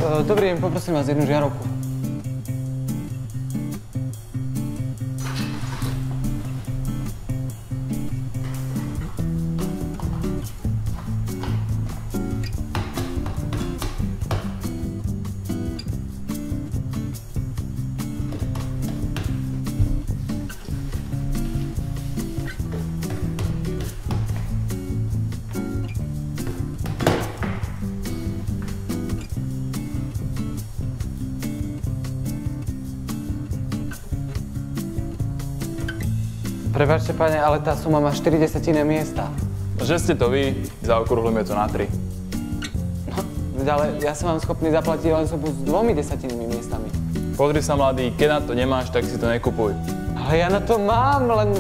Dobrý deň, poprosím vás jednu žiarovku. Prepáčte, pane, ale tá suma má 40 miesta. Že ste to vy, zaokrúhlime to na 3. No, ale ja som vám schopný zaplatiť len sumu s 2 desatinými miestami. Pozri sa, mladý, keď na to nemáš, tak si to nekupuj. Ale ja na to mám, len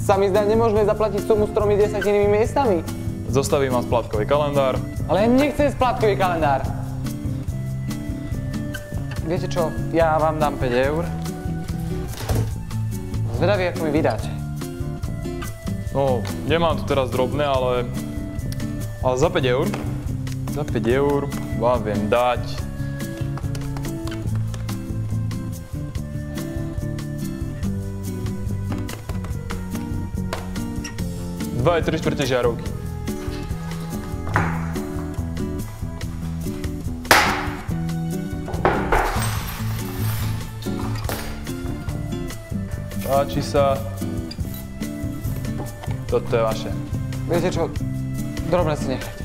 sa mi zdá, nemôžeme zaplatiť sumu s 3 desatinými miestami. Zostavím vám splátkový kalendár. Ale ja nechcem splátkový kalendár. Viete čo, ja vám dám 5 eur. Zvedavý, ako mi vydáte. No, nemám tu teraz drobné, ale za 5 eur. Za 5 eur vám viem dať. Dva aj 3/4 žiarovky. Páči sa. Toto je vaše. Viete čo, drobné si nechajte.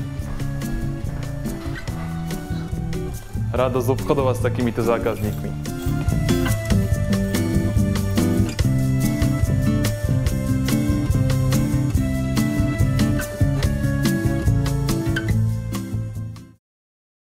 Radosť obchodovať s takýmito zákazníkmi.